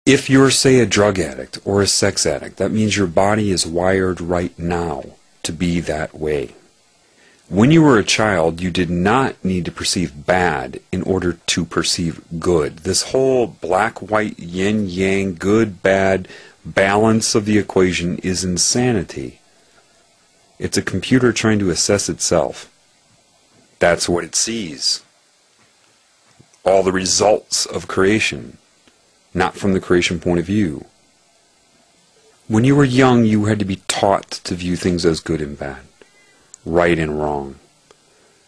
If you're, say, a drug addict or a sex addict, that means your body is wired right now to be that way. When you were a child, you did not need to perceive bad in order to perceive good. This whole black-white, yin-yang, good-bad balance of the equation is insanity. It's a computer trying to assess itself. That's what it sees. All the results of creation, not from the creation point of view. When you were young, you had to be taught to view things as good and bad, right and wrong.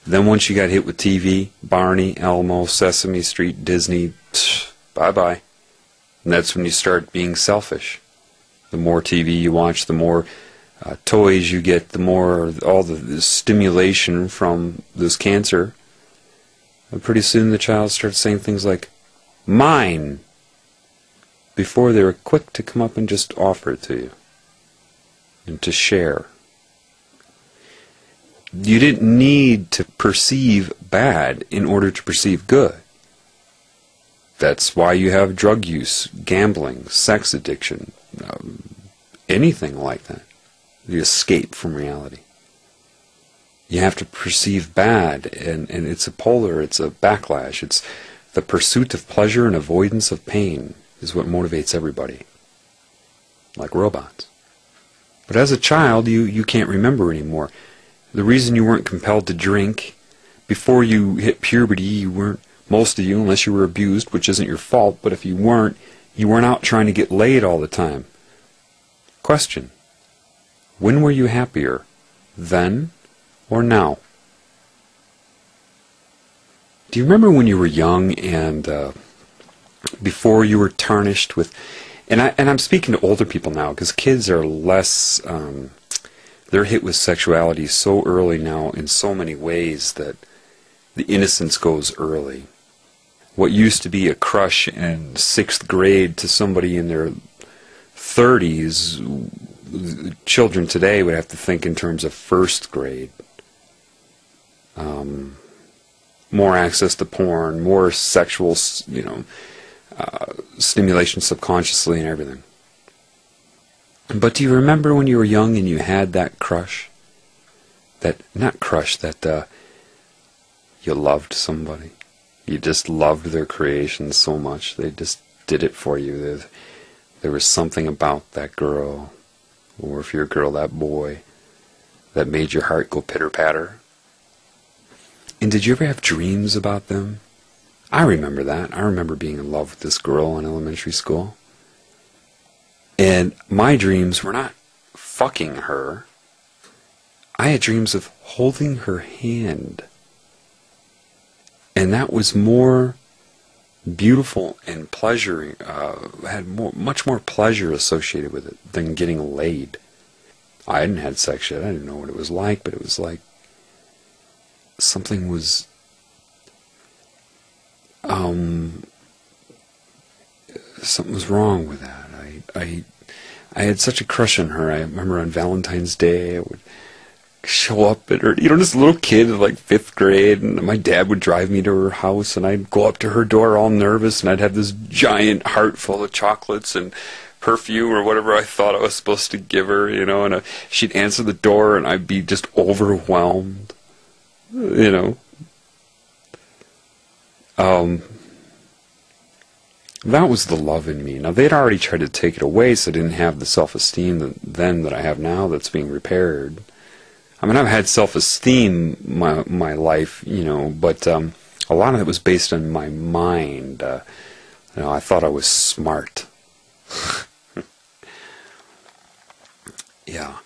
Then once you got hit with TV, Barney, Elmo, Sesame Street, Disney, bye-bye. And that's when you start being selfish. The more TV you watch, the more toys you get, the more all the stimulation from this cancer. And pretty soon the child starts saying things like, mine, before they were quick to come up and just offer it to you and to share. You didn't need to perceive bad in order to perceive good. That's why you have drug use, gambling, sex addiction, anything like that. The escape from reality. You have to perceive bad, and it's a polar, it's a backlash. It's the pursuit of pleasure and avoidance of pain is what motivates everybody. Like robots. But as a child, you can't remember anymore. The reason you weren't compelled to drink, before you hit puberty, you weren't, most of you, unless you were abused, which isn't your fault, but if you weren't out trying to get laid all the time. Question. When were you happier? Then or now? Do you remember when you were young and before you were tarnished with, and I'm speaking to older people now, because kids are less, they're hit with sexuality so early now in so many ways that the innocence goes early. What used to be a crush in 6th grade to somebody in their 30s, children today would have to think in terms of 1st grade. More access to porn, more sexual, stimulation subconsciously and everything. But do you remember when you were young and you had that crush? That you loved somebody. You just loved their creation so much. They just did it for you. There was something about that girl, or if you're a girl, that boy, that made your heart go pitter-patter. And did you ever have dreams about them? I remember that. I remember being in love with this girl in elementary school. And my dreams were not fucking her. I had dreams of holding her hand. And that was more beautiful and pleasuring, had much more pleasure associated with it than getting laid. I hadn't had sex yet. I didn't know what it was like, but it was like something was wrong with that. I had such a crush on her. I remember on Valentine's Day I would show up at her, just a little kid in like 5th grade, and my dad would drive me to her house, and I'd go up to her door all nervous, and I'd have this giant heart full of chocolates and perfume or whatever I thought I was supposed to give her, and she'd answer the door, and I'd be just overwhelmed, That was the love in me. Now, they'd already tried to take it away, so I didn't have the self-esteem then that I have now that's being repaired. I mean, I've had self-esteem my life, but a lot of it was based on my mind. I thought I was smart. Yeah.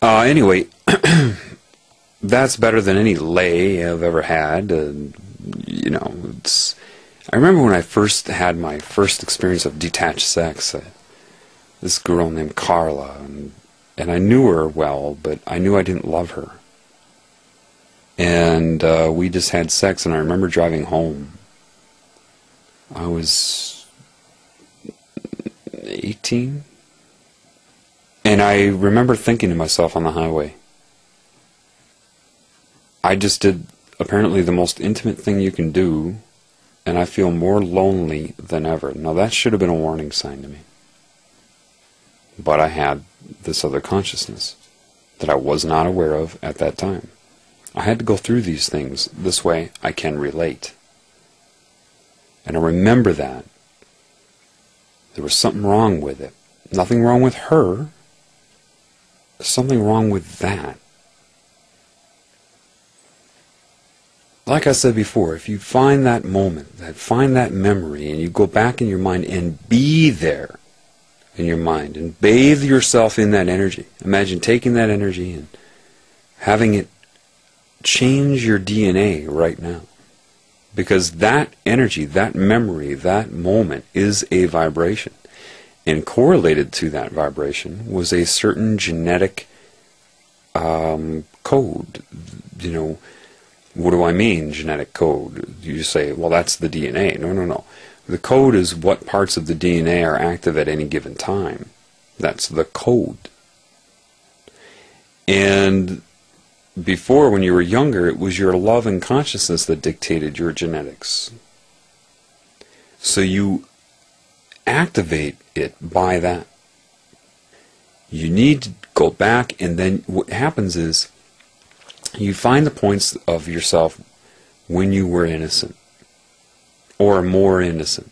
Anyway, that's better than any lay I've ever had. I remember when I first had my first experience of detached sex. This girl named Carla, and I knew her well, but I knew I didn't love her. And we just had sex, and I remember driving home. I was 18. And I remember thinking to myself on the highway, I just did apparently the most intimate thing you can do and I feel more lonely than ever. Now that should have been a warning sign to me. But I had this other consciousness that I was not aware of at that time. I had to go through these things. This way I can relate. And I remember that. There was something wrong with it. Nothing wrong with her. There's something wrong with that. Like I said before, if you find that moment, find that memory, and you go back in your mind and be there in your mind, and bathe yourself in that energy. Imagine taking that energy and having it change your DNA right now. Because that energy, that memory, that moment is a vibration. And correlated to that vibration was a certain genetic code. You know, what do I mean, genetic code? You say, well, that's the DNA. No, no, no. The code is what parts of the DNA are active at any given time. That's the code. And before, when you were younger, it was your love and consciousness that dictated your genetics. So you activate it by that. You need to go back, and then what happens is you find the points of yourself when you were innocent or more innocent.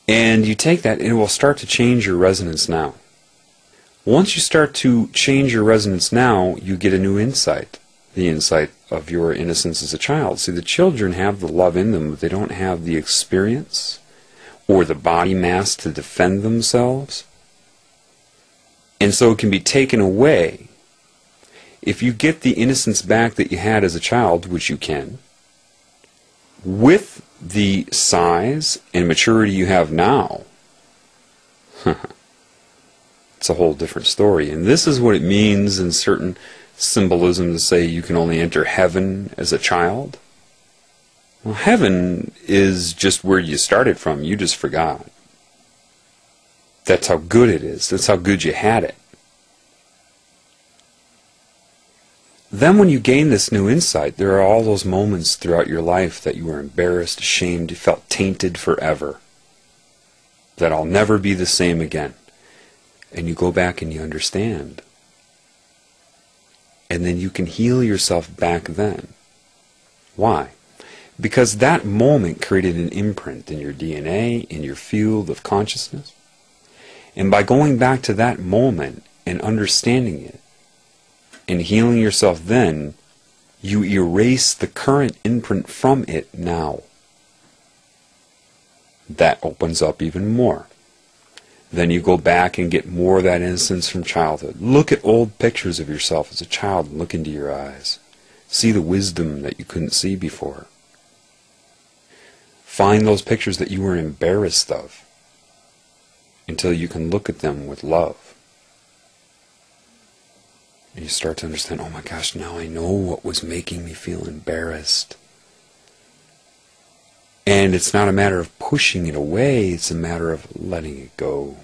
And you take that and it will start to change your resonance now. Once you start to change your resonance now, you get a new insight. The insight of your innocence as a child. See, the children have the love in them, but they don't have the experience or the body mass to defend themselves. And so it can be taken away. If you get the innocence back that you had as a child, which you can, with the size and maturity you have now, it's a whole different story. And this is what it means in certain symbolism to say you can only enter heaven as a child. Well, heaven is just where you started from. You just forgot. That's how good it is. That's how good you had it. Then when you gain this new insight, there are all those moments throughout your life that you were embarrassed, ashamed, you felt tainted forever. That I'll never be the same again. And you go back and you understand. And then you can heal yourself back then. Why? Because that moment created an imprint in your DNA, in your field of consciousness. And by going back to that moment and understanding it, and healing yourself then, you erase the current imprint from it now. That opens up even more. Then you go back and get more of that innocence from childhood. Look at old pictures of yourself as a child and look into your eyes. See the wisdom that you couldn't see before. Find those pictures that you were embarrassed of until you can look at them with love. And you start to understand, oh my gosh, now I know what was making me feel embarrassed. And it's not a matter of pushing it away, it's a matter of letting it go,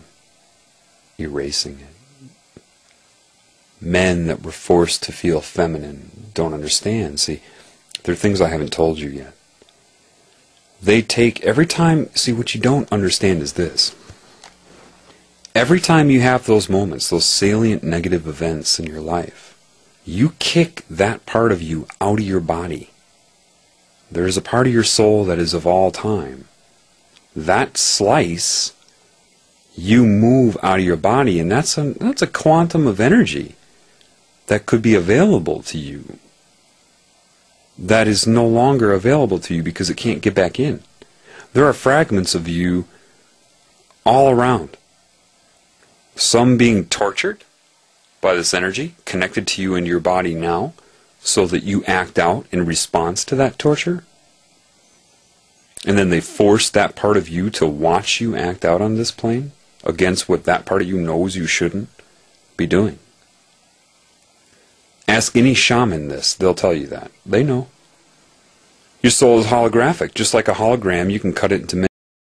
erasing it. Men that were forced to feel feminine don't understand. See, there are things I haven't told you yet. They take, every time, see, what you don't understand is this. Every time you have those moments, those salient negative events in your life, you kick that part of you out of your body. There is a part of your soul that is of all time. That slice, you move out of your body, and that's a quantum of energy that could be available to you. That is no longer available to you because it can't get back in. There are fragments of you all around. Some being tortured by this energy, connected to you and your body now, so that you act out in response to that torture. And then they force that part of you to watch you act out on this plane against what that part of you knows you shouldn't be doing. Ask any shaman this, they'll tell you that. They know. Your soul is holographic. Just like a hologram, you can cut it into